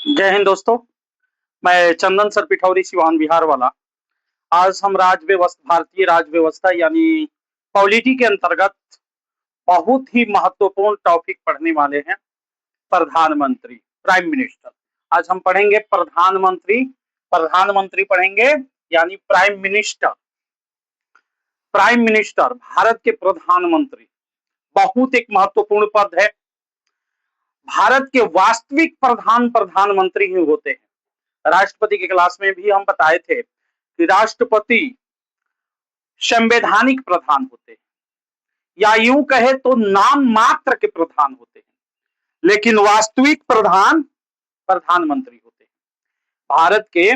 जय हिंद दोस्तों। मैं चंदन सर पिठौरी सिवान बिहार वाला। आज हम भारतीय राज व्यवस्था यानी पॉलिटी के अंतर्गत बहुत ही महत्वपूर्ण टॉपिक पढ़ने वाले हैं। प्रधानमंत्री, प्राइम मिनिस्टर। आज हम पढ़ेंगे प्रधानमंत्री। प्रधानमंत्री पढ़ेंगे यानी prime minister. Prime minister Bharat के प्रधानमंत्री बहुत एक महत्वपूर्ण पद है। भारत के वास्तविक प्रधानमंत्री ही होते हैं। राष्ट्रपति के क्लास में भी हम बताए थे कि राष्ट्रपति संवैधानिक प्रधान होते हैं, या यूं कहे तो नाम मात्र के प्रधान होते हैं, लेकिन वास्तविक प्रधान प्रधानमंत्री होते हैं। भारत के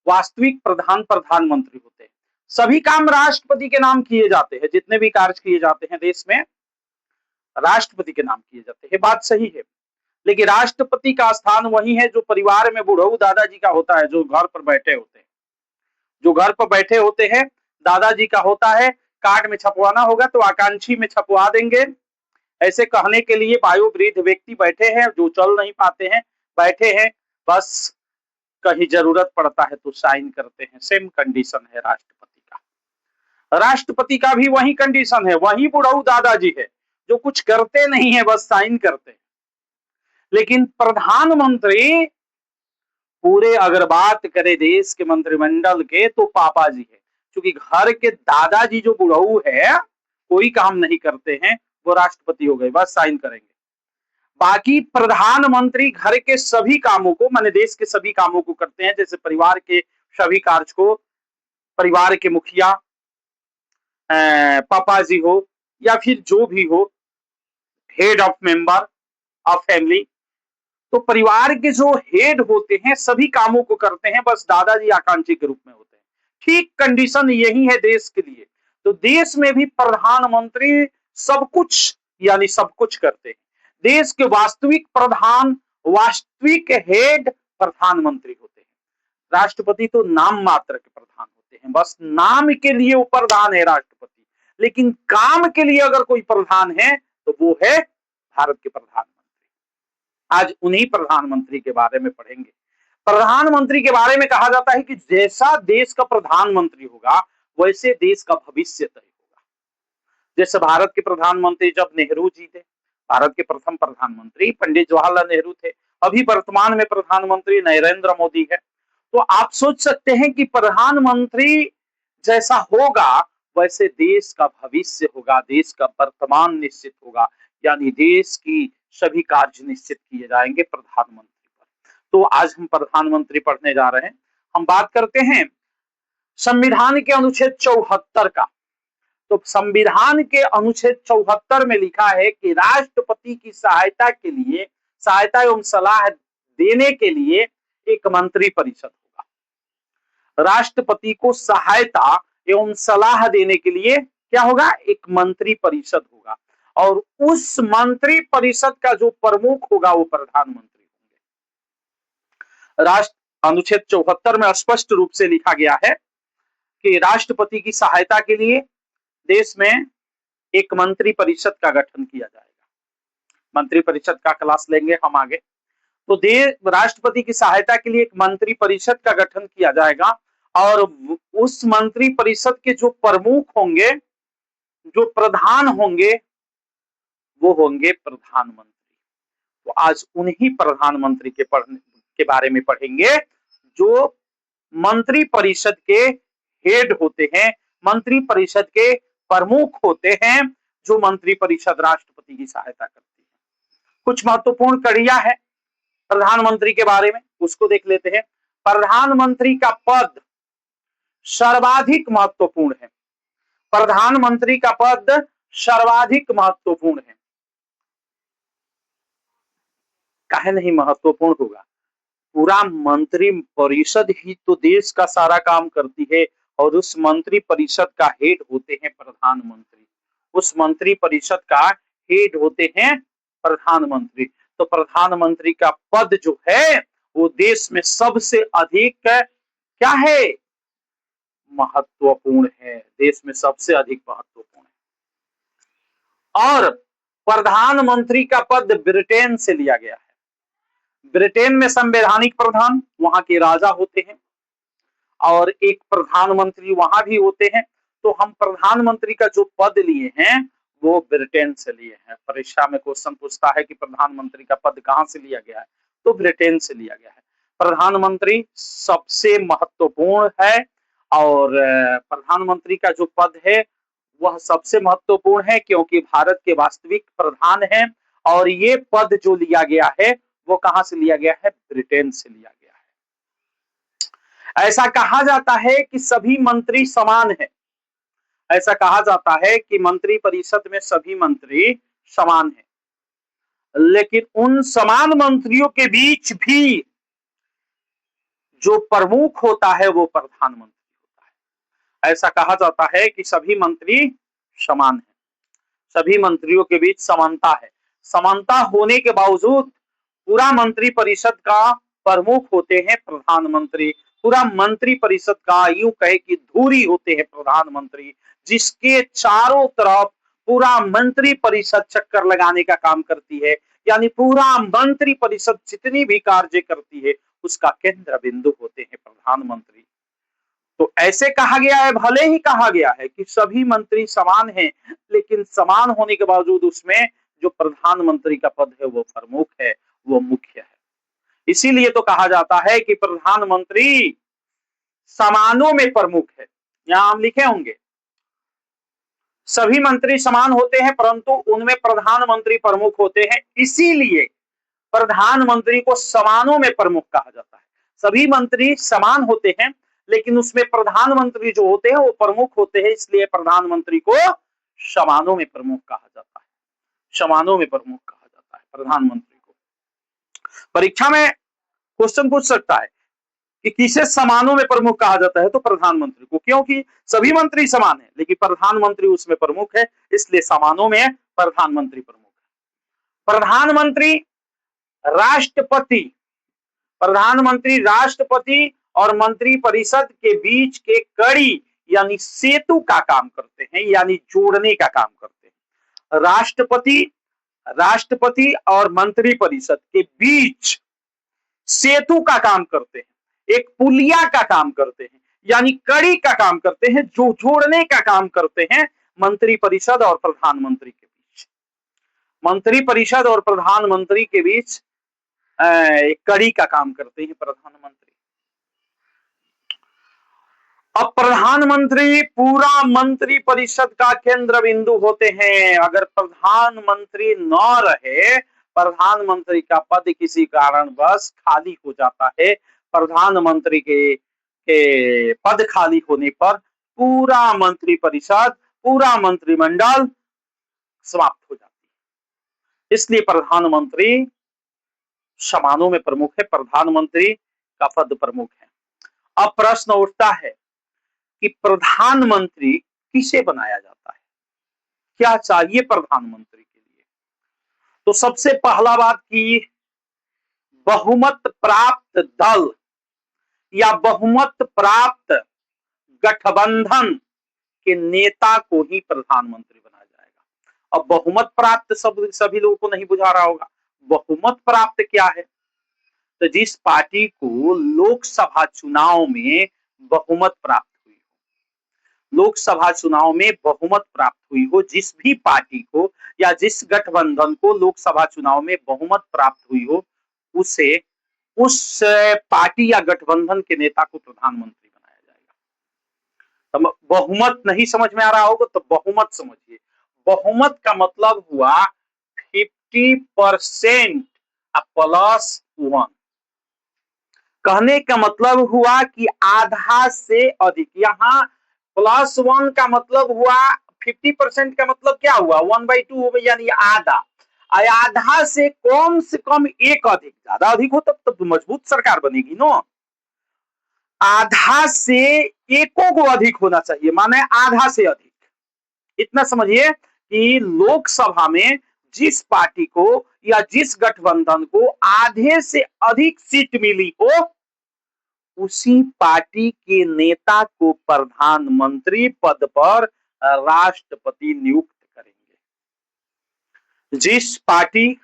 वास्तविक प्रधानमंत्री होते हैं। सभी काम राष्ट्रपति के नाम किए जाते हैं। जितने भी कार्य किए जाते हैं देश में राष्ट्रपति के नाम किए जाते हैं। बात सही है, लेकिन राष्ट्रपति का स्थान वही है जो परिवार में बुढ़ऊ दादाजी का होता है, जो घर पर बैठे होते हैं। जो घर पर बैठे होते हैं दादाजी का होता है। कार्ड में छपवाना होगा तो आकांक्षी में छपवा देंगे। ऐसे कहने के लिए वयोवृद्ध व्यक्ति बैठे हैं जो चल नहीं पाते हैं, बैठे हैं, बस कहीं जरूरत पड़ता है तो साइन करते हैं। सेम कंडीशन है राष्ट्रपति का। राष्ट्रपति का भी वही कंडीशन है, वही बुढ़ऊ दादाजी है जो कुछ करते नहीं है, बस साइन करते हैं। लेकिन प्रधानमंत्री पूरे अगर बात करें देश के मंत्रिमंडल के तो पापा जी है, क्योंकि घर के दादाजी जो बुढ़ऊ है कोई काम नहीं करते हैं, वो राष्ट्रपति हो गए, बस साइन करेंगे। बाकी प्रधानमंत्री घर के सभी कामों को, माने देश के सभी कामों को करते हैं। जैसे परिवार के सभी कार्य को परिवार के मुखिया पापा जी हो या फिर जो भी हो, head of member of family, तो परिवार के जो हेड होते हैं सभी कामों को करते हैं, बस दादाजी आकांक्षी के रूप में होते हैं। ठीक कंडीशन यही है देश के लिए। तो देश में भी प्रधानमंत्री सब कुछ यानी सब कुछ करते हैं। देश के वास्तविक प्रधान, वास्तविक हेड प्रधानमंत्री होते हैं। राष्ट्रपति तो नाम मात्र के प्रधान होते हैं, बस नाम के लिए वो प्रधान है राष्ट्रपति, लेकिन काम के लिए अगर कोई प्रधान है तो वो है भारत के प्रधानमंत्री। आज उन्हीं प्रधानमंत्री के बारे में पढ़ेंगे। प्रधानमंत्री के बारे में कहा जाता है कि जैसा देश का प्रधानमंत्री होगा वैसे देश का भविष्य तय होगा। जैसे भारत के प्रधानमंत्री जब नेहरू जी थे, भारत के प्रथम प्रधानमंत्री पंडित जवाहरलाल नेहरू थे। अभी वर्तमान में प्रधानमंत्री नरेंद्र मोदी है। तो आप सोच सकते हैं कि प्रधानमंत्री जैसा होगा वैसे देश का भविष्य होगा, देश का वर्तमान निश्चित होगा, यानी देश की सभी कार्य निश्चित किए जाएंगे प्रधानमंत्री पर। तो आज हम प्रधानमंत्री पढ़ने जा रहे हैं। हम बात करते हैं संविधान के अनुच्छेद 74 का। तो संविधान के अनुच्छेद 74 में लिखा है कि राष्ट्रपति की सहायता एवं सलाह देने के लिए एक मंत्री परिषद होगा। राष्ट्रपति को सहायता एवं सलाह देने के लिए क्या होगा? एक मंत्री परिषद होगा, और उस मंत्री परिषद का जो प्रमुख होगा वो प्रधानमंत्री होंगे। राष्ट्र अनुच्छेद 74 में स्पष्ट रूप से लिखा गया है कि राष्ट्रपति की सहायता के लिए देश में एक मंत्री परिषद का गठन किया जाएगा। मंत्री परिषद का क्लास लेंगे हम आगे। तो राष्ट्रपति की सहायता के लिए एक मंत्री परिषद का गठन किया जाएगा, और उस मंत्री परिषद के जो प्रमुख होंगे, जो प्रधान होंगे, वो होंगे प्रधानमंत्री। तो आज उन्हीं प्रधानमंत्री के बारे में पढ़ेंगे जो मंत्री परिषद के हेड होते हैं, मंत्री परिषद के प्रमुख होते हैं, जो मंत्री परिषद राष्ट्रपति की सहायता करती है। कुछ महत्वपूर्ण कड़ियां है प्रधानमंत्री के बारे में, उसको देख लेते हैं। प्रधानमंत्री का पद सर्वाधिक महत्वपूर्ण है। प्रधानमंत्री का पद सर्वाधिक महत्वपूर्ण है। काहे नहीं महत्वपूर्ण होगा? पूरा मंत्री परिषद ही तो देश का सारा काम करती है, और उस मंत्री परिषद का हेड होते हैं प्रधानमंत्री। उस मंत्री परिषद का हेड होते हैं प्रधानमंत्री। तो प्रधानमंत्री का पद जो है वो देश में सबसे अधिक क्या है? महत्वपूर्ण है। देश में सबसे अधिक महत्वपूर्ण है। और प्रधानमंत्री का पद ब्रिटेन से लिया गया है। ब्रिटेन में संवैधानिक प्रधान वहां के राजा होते हैं और एक प्रधानमंत्री वहां भी होते हैं। तो हम प्रधानमंत्री का जो पद लिए हैं वो ब्रिटेन से लिए हैं। परीक्षा में क्वेश्चन पूछता है कि प्रधानमंत्री का पद कहां से लिया गया है, तो ब्रिटेन से लिया गया है। प्रधानमंत्री सबसे महत्वपूर्ण है और प्रधानमंत्री का जो पद है वह सबसे महत्वपूर्ण है क्योंकि भारत के वास्तविक प्रधान हैं और ये पद जो लिया गया है वो कहां से लिया गया है, ब्रिटेन से लिया गया है। ऐसा कहा जाता है कि सभी मंत्री समान हैं। ऐसा कहा जाता है कि मंत्री परिषद में सभी मंत्री समान हैं, लेकिन उन समान मंत्रियों के बीच भी जो प्रमुख होता है वो प्रधानमंत्री होता है। ऐसा कहा जाता है कि सभी मंत्री समान हैं, सभी मंत्रियों के बीच समानता है। समानता होने के बावजूद पूरा मंत्री परिषद का प्रमुख होते हैं प्रधानमंत्री। पूरा मंत्री परिषद का यूं कहे कि धुरी होते हैं प्रधानमंत्री, जिसके चारों तरफ पूरा मंत्री परिषद चक्कर लगाने का काम करती है। यानी पूरा मंत्री परिषद जितनी भी कार्य करती है उसका केंद्र बिंदु होते हैं प्रधानमंत्री। तो ऐसे कहा गया है, भले ही कहा गया है कि सभी मंत्री समान हैं, लेकिन समान होने के बावजूद उसमें जो प्रधानमंत्री का पद है वो प्रमुख है, वो मुख्य है। इसीलिए तो कहा जाता है कि प्रधानमंत्री समानों में प्रमुख है। यहां हम लिखे होंगे सभी मंत्री समान होते हैं परंतु उनमें प्रधानमंत्री प्रमुख होते हैं, इसीलिए प्रधानमंत्री को समानों में प्रमुख कहा जाता है। सभी मंत्री समान होते हैं लेकिन उसमें प्रधानमंत्री जो होते हैं वो प्रमुख होते हैं, इसलिए प्रधानमंत्री को समानों में प्रमुख कहा जाता है। समानों में प्रमुख कहा जाता है प्रधानमंत्री को। परीक्षा में क्वेश्चन पूछ सकता है कि किसे समानों में प्रमुख कहा जाता है, तो प्रधानमंत्री को, क्योंकि सभी मंत्री समान है लेकिन प्रधानमंत्री उसमें प्रमुख है, इसलिए समानों में प्रधानमंत्री प्रमुख है। प्रधानमंत्री राष्ट्रपति, प्रधानमंत्री राष्ट्रपति और मंत्री परिषद के बीच के कड़ी यानी सेतु का काम करते हैं, यानी जोड़ने का काम करते हैं। राष्ट्रपति और मंत्री परिषद के बीच सेतु का काम करते हैं, एक पुलिया का काम करते हैं, यानी कड़ी का काम करते हैं, जो जोड़ने का काम करते हैं मंत्री परिषद और प्रधानमंत्री के बीच। मंत्री परिषद और प्रधानमंत्री के बीच एक कड़ी का काम करते हैं प्रधानमंत्री। अब प्रधानमंत्री पूरा मंत्री परिषद का केंद्र बिंदु होते हैं। अगर प्रधानमंत्री न रहे, प्रधानमंत्री का पद किसी कारणवश खाली हो जाता है, प्रधानमंत्री के पद खाली होने पर पूरा मंत्री परिषद, पूरा मंत्रिमंडल समाप्त हो जाती है। इसलिए प्रधानमंत्री समानों में प्रमुख है, प्रधानमंत्री का पद प्रमुख है। अब प्रश्न उठता है कि प्रधानमंत्री किसे बनाया जाता है, क्या चाहिए प्रधानमंत्री के लिए? तो सबसे पहला बात की बहुमत प्राप्त दल या बहुमत प्राप्त गठबंधन के नेता को ही प्रधानमंत्री बनाया जाएगा। अब बहुमत प्राप्त सभी लोगों को नहीं बुझा रहा होगा। बहुमत प्राप्त क्या है? तो जिस पार्टी को लोकसभा चुनाव में बहुमत प्राप्त हुई हो, लोकसभा चुनाव में बहुमत प्राप्त हुई हो, जिस भी पार्टी को या जिस गठबंधन को लोकसभा चुनाव में बहुमत प्राप्त हुई हो, उसे उस पार्टी या गठबंधन के नेता को प्रधानमंत्री बनाया जाएगा। तो बहुमत नहीं समझ में आ रहा होगा तो बहुमत समझिए। बहुमत का मतलब हुआ 50% प्लस 1। कहने का मतलब हुआ कि आधा से अधिक। यहाँ +1 का मतलब हुआ 50% का मतलब क्या हुआ, 1/2 हो गया, यानी आधा। आधा से कम एक अधिक, ज्यादा अधिक हो तब तो मजबूत सरकार बनेगी नो। आधा से एको को अधिक होना चाहिए, माने आधा से अधिक। इतना समझिए कि लोकसभा में जिस पार्टी को या जिस गठबंधन को आधे से अधिक सीट मिली हो, उसी पार्टी के नेता को प्रधानमंत्री पद पर राष्ट्रपति नियुक्त करेंगे। जिस पार्टी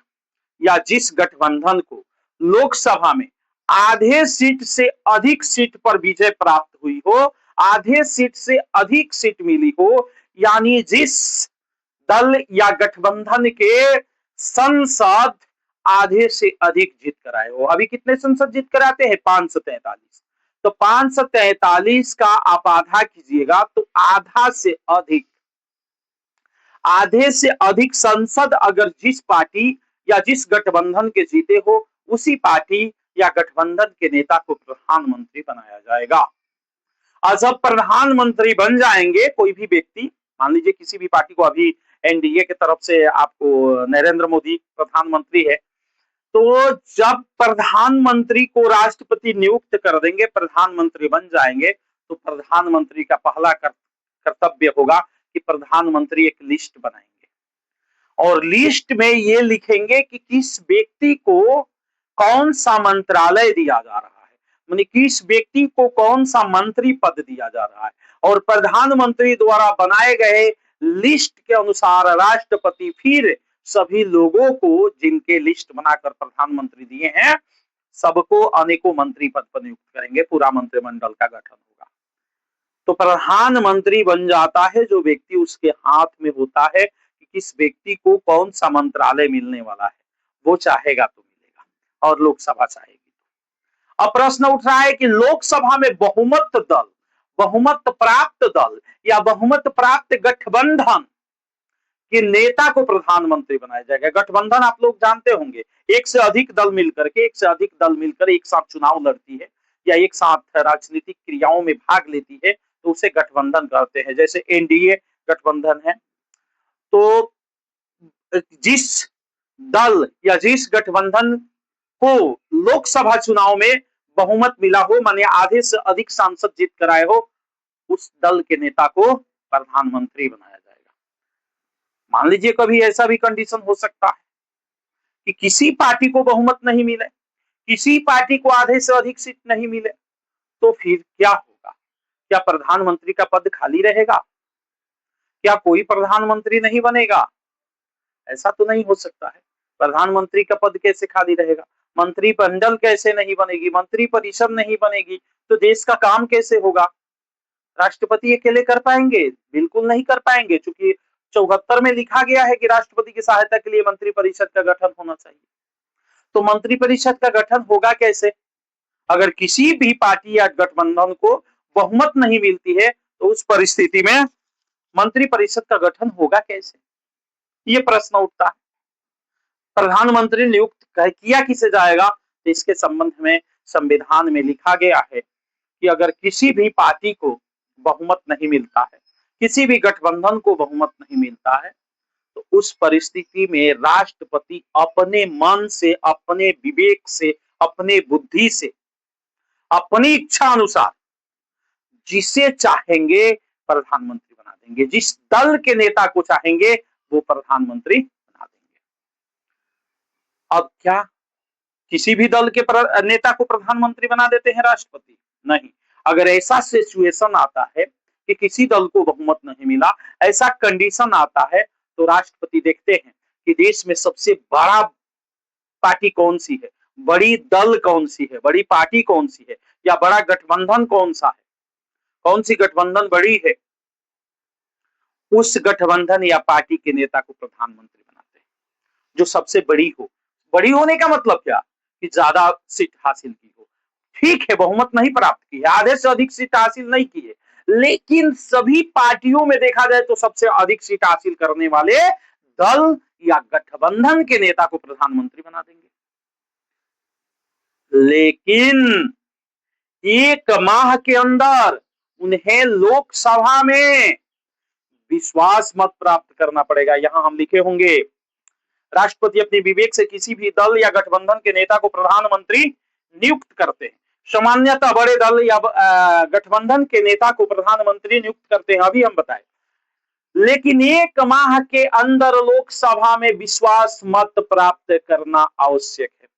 या जिस गठबंधन को लोकसभा में आधे सीट से अधिक सीट पर विजय प्राप्त हुई हो, आधे सीट से अधिक सीट मिली हो, यानी जिस दल या गठबंधन के संसद आधे से अधिक जीत कर आए हो। अभी कितने संसद जीत कर आते हैं? 543। तो 543 का आप आधा कीजिएगा तो आधा से अधिक, आधे से अधिक संसद अगर जिस पार्टी या जिस गठबंधन के जीते हो, उसी पार्टी या गठबंधन के नेता को प्रधानमंत्री बनाया जाएगा। और जब प्रधानमंत्री बन जाएंगे कोई भी व्यक्ति, मान लीजिए किसी भी पार्टी को, अभी एनडीए की तरफ से आपको नरेंद्र मोदी प्रधानमंत्री है, तो जब प्रधानमंत्री को राष्ट्रपति नियुक्त कर देंगे, प्रधानमंत्री बन जाएंगे, तो प्रधानमंत्री का पहला कर्तव्य होगा कि प्रधानमंत्री एक लिस्ट बनाएंगे और लिस्ट में ये लिखेंगे कि किस व्यक्ति को कौन सा मंत्रालय दिया जा रहा है, माने किस व्यक्ति को कौन सा मंत्री पद दिया जा रहा है। और प्रधानमंत्री द्वारा बनाए गए लिस्ट के अनुसार राष्ट्रपति फिर सभी लोगों को जिनके लिस्ट बनाकर प्रधानमंत्री दिए हैं, सबको अनेकों मंत्री पद पर नियुक्त करेंगे, पूरा मंत्रिमंडल का गठन होगा। तो प्रधानमंत्री बन जाता है जो व्यक्ति उसके हाथ में होता है कि किस व्यक्ति को कौन सा मंत्रालय मिलने वाला है, वो चाहेगा तो मिलेगा और लोकसभा चाहेगी। अब प्रश्न उठ रहा है कि लोकसभा में बहुमत दल, बहुमत प्राप्त दल या बहुमत प्राप्त गठबंधन के नेता को प्रधानमंत्री बनाया जाएगा। गठबंधन आप लोग जानते होंगे, एक से अधिक दल मिलकर के, एक से अधिक दल मिलकर एक साथ चुनाव लड़ती है या एक साथ राजनीतिक क्रियाओं में भाग लेती है, तो उसे गठबंधन कहते हैं। जैसे एनडीए गठबंधन है, तो जिस दल या जिस गठबंधन को लोकसभा चुनाव में बहुमत मिला हो, माने आधे से अधिक सांसद जीत कर आए हो, उस दल के नेता को प्रधानमंत्री बनाया जाएगा। मान लीजिए कभी ऐसा भी कंडीशन हो सकता है कि किसी पार्टी को बहुमत नहीं मिले, किसी पार्टी को आधे से अधिक सीट नहीं मिले, तो फिर क्या होगा? क्या प्रधानमंत्री का पद खाली रहेगा? क्या कोई प्रधानमंत्री नहीं बनेगा? ऐसा तो नहीं हो सकता है। प्रधानमंत्री का पद कैसे खाली रहेगा? मंत्रिमंडल कैसे नहीं बनेगी? मंत्री परिषद नहीं बनेगी, तो देश का काम कैसे होगा? राष्ट्रपति अकेले कर पाएंगे? बिल्कुल नहीं कर पाएंगे, क्योंकि 74 में लिखा गया है कि राष्ट्रपति की सहायता के लिए मंत्री परिषद का गठन होना चाहिए। तो मंत्री परिषद का गठन होगा कैसे? अगर किसी भी पार्टी या गठबंधन को बहुमत नहीं मिलती है, तो उस परिस्थिति में मंत्री परिषद का गठन होगा कैसे? ये प्रश्न उठता है। प्रधानमंत्री नियुक्त किया किसे जाएगा? तो इसके संबंध में संविधान में लिखा गया है कि अगर किसी भी पार्टी को बहुमत नहीं मिलता है, किसी भी गठबंधन को बहुमत नहीं मिलता है, तो उस परिस्थिति में राष्ट्रपति अपने मन से, अपने विवेक से, अपने बुद्धि से, अपनी इच्छा अनुसार जिसे चाहेंगे प्रधानमंत्री बना देंगे, जिस दल के नेता को चाहेंगे वो प्रधानमंत्री बना देंगे। अब क्या किसी भी दल के नेता को प्रधानमंत्री बना देते हैं राष्ट्रपति? नहीं। अगर ऐसा सिचुएशन आता है कि किसी दल को बहुमत नहीं मिला, ऐसा कंडीशन आता है, तो राष्ट्रपति देखते हैं कि देश में सबसे बड़ा पार्टी कौन सी है, बड़ी दल कौन सी है, बड़ी पार्टी कौन सी है, या बड़ा गठबंधन कौन सा है, कौन सी गठबंधन बड़ी है, उस गठबंधन या पार्टी के नेता को प्रधानमंत्री बनाते हैं जो सबसे बड़ी हो। बड़ी होने का मतलब क्या? कि ज्यादा सीट हासिल की हो। ठीक है, बहुमत नहीं प्राप्त की है, आधे से अधिक सीट हासिल नहीं की है, लेकिन सभी पार्टियों में देखा जाए तो सबसे अधिक सीट हासिल करने वाले दल या गठबंधन के नेता को प्रधानमंत्री बना देंगे। लेकिन 1 माह के अंदर उन्हें लोकसभा में विश्वास मत प्राप्त करना पड़ेगा। यहां हम लिखे होंगे, राष्ट्रपति अपने विवेक से किसी भी दल या गठबंधन के नेता को प्रधानमंत्री नियुक्त करते हैं। सामान्यतः बड़े दल या गठबंधन के नेता को प्रधानमंत्री नियुक्त करते हैं, अभी हम बताएं। लेकिन 1 माह के अंदर लोकसभा में विश्वास मत प्राप्त करना आवश्यक है।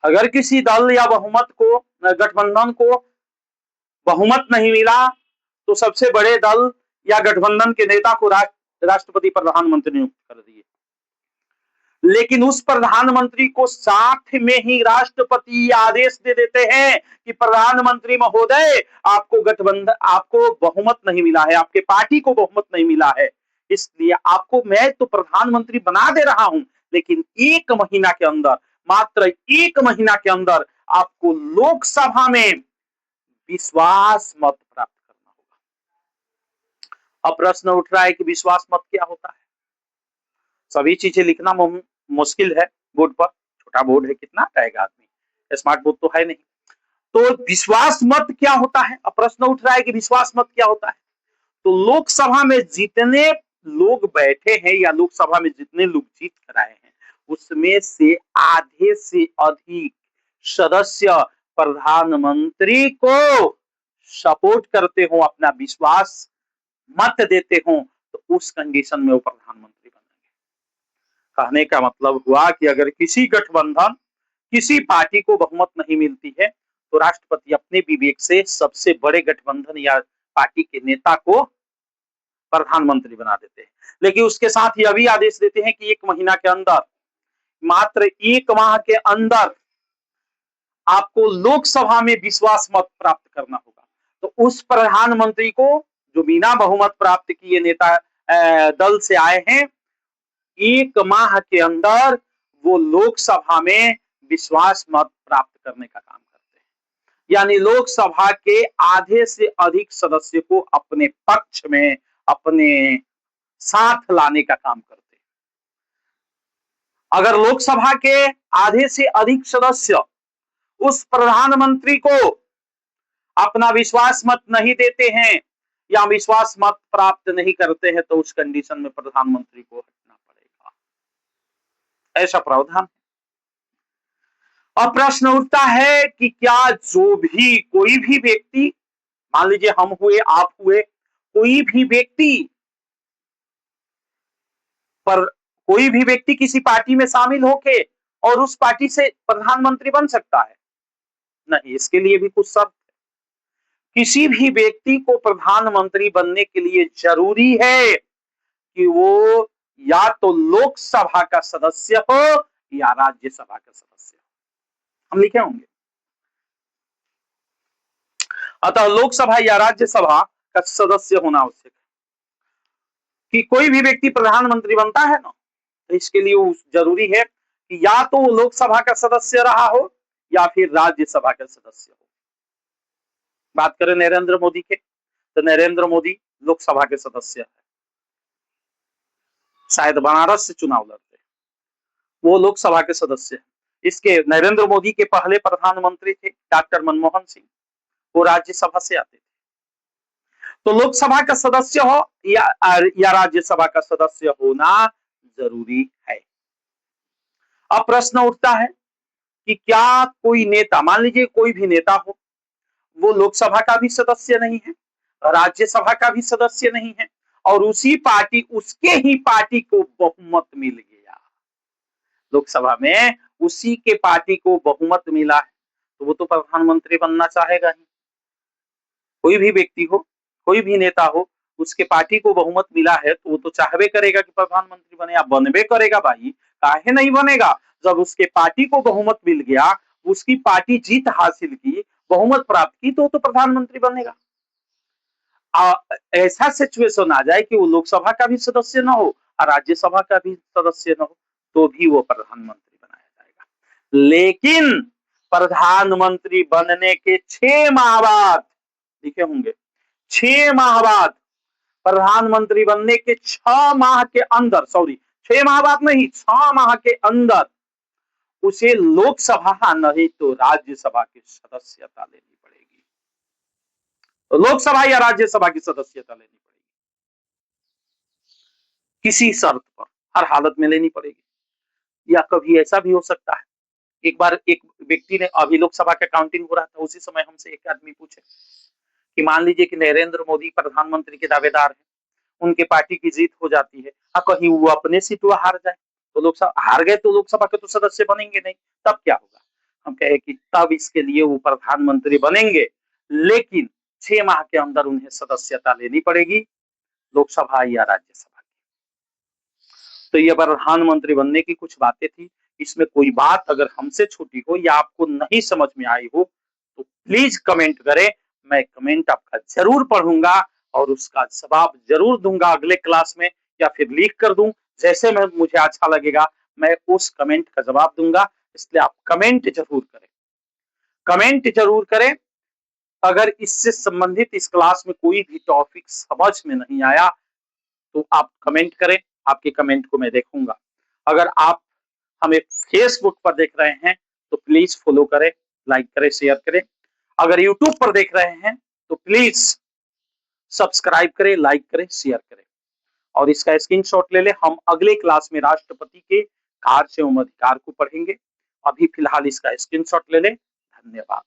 अगर किसी दल या बहुमत को, गठबंधन को बहुमत नहीं मिला, तो सबसे बड़े दल या गठबंधन के नेता को राष्ट्रपति प्रधानमंत्री नियुक्त कर दिए। लेकिन उस प्रधानमंत्री को साथ में ही राष्ट्रपति आदेश दे देते हैं कि प्रधानमंत्री महोदय, आपको गठबंधन, आपको बहुमत नहीं मिला है, आपके पार्टी को बहुमत नहीं मिला है, इसलिए आपको मैं तो प्रधानमंत्री बना दे रहा हूं, लेकिन 1 महीना के अंदर, मात्र 1 महीना के अंदर आपको लोकसभा में विश्वास मत प्राप्त करना होगा। अब प्रश्न उठ रहा है कि विश्वास मत क्या होता है? सभी चीजें लिखना मुश्किल है बोर्ड पर, छोटा बोर्ड है, कितना हटाएगा आदमी, स्मार्ट बोर्ड तो है नहीं। तो विश्वास मत क्या होता है? अब प्रश्न उठ रहा है कि विश्वास मत क्या होता है? तो लोकसभा में जितने लोग बैठे हैं या लोकसभा में जितने लोग जीत कर आए हैं, उसमें से आधे से अधिक सदस्य प्रधानमंत्री को सपोर्ट करते हो, अपना विश्वास मत देते हो, तो उस कंडीशन में वो प्रधानमंत्री बनेंगे। कहने का मतलब हुआ कि अगर किसी गठबंधन, किसी पार्टी को बहुमत नहीं मिलती है, तो राष्ट्रपति अपने विवेक से सबसे बड़े गठबंधन या पार्टी के नेता को प्रधानमंत्री बना देते हैं। लेकिन उसके साथ यह भी आदेश देते हैं कि 1 महीना के अंदर, मात्र 1 माह के अंदर आपको लोकसभा में विश्वास मत प्राप्त करना होगा। तो उस प्रधानमंत्री को, जो बिना बहुमत प्राप्त किए नेता दल से आए हैं, 1 माह के अंदर वो लोकसभा में विश्वास मत प्राप्त करने का काम करते हैं। यानी लोकसभा के आधे से अधिक सदस्य को अपने पक्ष में, अपने साथ लाने का काम करते हैं। अगर लोकसभा के आधे से अधिक सदस्य उस प्रधानमंत्री को अपना विश्वास मत नहीं देते हैं या विश्वास मत प्राप्त नहीं करते हैं, तो उस कंडीशन में प्रधानमंत्री को हटना पड़ेगा, ऐसा प्रावधान। अब प्रश्न उठता है कि क्या जो भी, कोई भी व्यक्ति, मान लीजिए हम हुए, आप हुए, कोई भी व्यक्ति पर, कोई भी व्यक्ति किसी पार्टी में शामिल होके और उस पार्टी से प्रधानमंत्री बन सकता है? नहीं, इसके लिए भी कुछ शर्त। किसी भी व्यक्ति को प्रधानमंत्री बनने के लिए जरूरी है कि वो या तो लोकसभा का सदस्य हो या राज्यसभा का सदस्य हो। हम लिखे होंगे। अतः लोकसभा या राज्यसभा का सदस्य होना आवश्यक है। कि कोई भी व्यक्ति प्रधानमंत्री बनता है ना, तो इसके लिए जरूरी है कि या तो वो लोकसभा का सदस्य रहा हो या फिर राज्यसभा का सदस्य हो। बात करें नरेंद्र मोदी के, तो नरेंद्र मोदी लोकसभा के सदस्य है, शायद बनारस से चुनाव लड़ते, वो लोकसभा के सदस्य है। इसके नरेंद्र मोदी के पहले प्रधानमंत्री थे डॉक्टर मनमोहन सिंह, वो राज्यसभा से आते थे। तो लोकसभा का सदस्य हो या राज्यसभा का सदस्य होना जरूरी है। अब प्रश्न उठता है कि क्या कोई नेता, मान लीजिए कोई भी नेता हो, वो लोकसभा का भी सदस्य नहीं है, राज्यसभा का भी सदस्य नहीं है, और उसी पार्टी, उसके ही पार्टी को बहुमत मिल गया लोकसभा में, उसी के पार्टी को बहुमत मिला है, तो वो तो प्रधानमंत्री बनना चाहेगा ही। कोई भी व्यक्ति हो, कोई भी नेता हो, उसके पार्टी को बहुमत मिला है, तो वो तो चाहबे करेगा कि प्रधानमंत्री बने, या बनबे करेगा भाई, काहे नहीं बनेगा। जब उसके पार्टी को बहुमत मिल गया, उसकी पार्टी जीत हासिल की, बहुमत प्राप्त की, तो प्रधानमंत्री बनेगा। ऐसा सिचुएशन आ जाए कि वो लोकसभा का भी सदस्य ना हो और राज्यसभा का भी सदस्य ना हो, तो भी वो प्रधानमंत्री बनाया जाएगा। लेकिन प्रधानमंत्री बनने के 6 माह बाद, लिखे होंगे, 6 माह बाद, प्रधानमंत्री बनने के 6 माह के अंदर, सॉरी 6 माह बाद नहीं, 6 माह के अंदर उसे लोकसभा नहीं तो राज्यसभा की सदस्यता लेनी पड़ेगी। तो लोकसभा या राज्यसभा की सदस्यता लेनी पड़ेगी, किसी शर्त पर, हर हालत में लेनी पड़ेगी। या कभी ऐसा भी हो सकता है, एक बार एक व्यक्ति ने, अभी लोकसभा का काउंटिंग हो रहा था, उसी समय हमसे एक आदमी पूछे कि मान लीजिए कि नरेंद्र मोदी प्रधानमंत्री के दावेदार हैं, उनके पार्टी की जीत हो जाती है, कहीं वो अपने सीट हार जाए, तो लोकसभा हार गए, तो लोकसभा के तो सदस्य बनेंगे नहीं, तब क्या होगा? हम कहे कि तब इसके लिए वो प्रधानमंत्री बनेंगे, लेकिन 6 माह के अंदर उन्हें सदस्यता लेनी पड़ेगी, लोकसभा या राज्यसभा की। तो ये प्रधानमंत्री बनने की कुछ बातें थी। इसमें कोई बात अगर हमसे छूटी हो या आपको नहीं समझ में आई हो तो प्लीज कमेंट करें। मैं कमेंट आपका जरूर पढ़ूंगा और उसका जवाब जरूर दूंगा अगले क्लास में, या फिर लिख कर दूं, जैसे मैं मुझे अच्छा लगेगा मैं उस कमेंट का जवाब दूंगा। इसलिए आप कमेंट जरूर करें, कमेंट जरूर करें। अगर इससे संबंधित इस क्लास में कोई भी टॉपिक समझ में नहीं आया तो आप कमेंट करें, आपके कमेंट को मैं देखूंगा। अगर आप हमें फेसबुक पर देख रहे हैं तो प्लीज फॉलो करें, लाइक करें, शेयर करें। अगर यूट्यूब पर देख रहे हैं तो प्लीज सब्सक्राइब करें, लाइक करें, शेयर करें और इसका स्क्रीनशॉट ले लें। हम अगले क्लास में राष्ट्रपति के कार्य एवं अधिकार को पढ़ेंगे। अभी फिलहाल इसका स्क्रीनशॉट ले लें। धन्यवाद।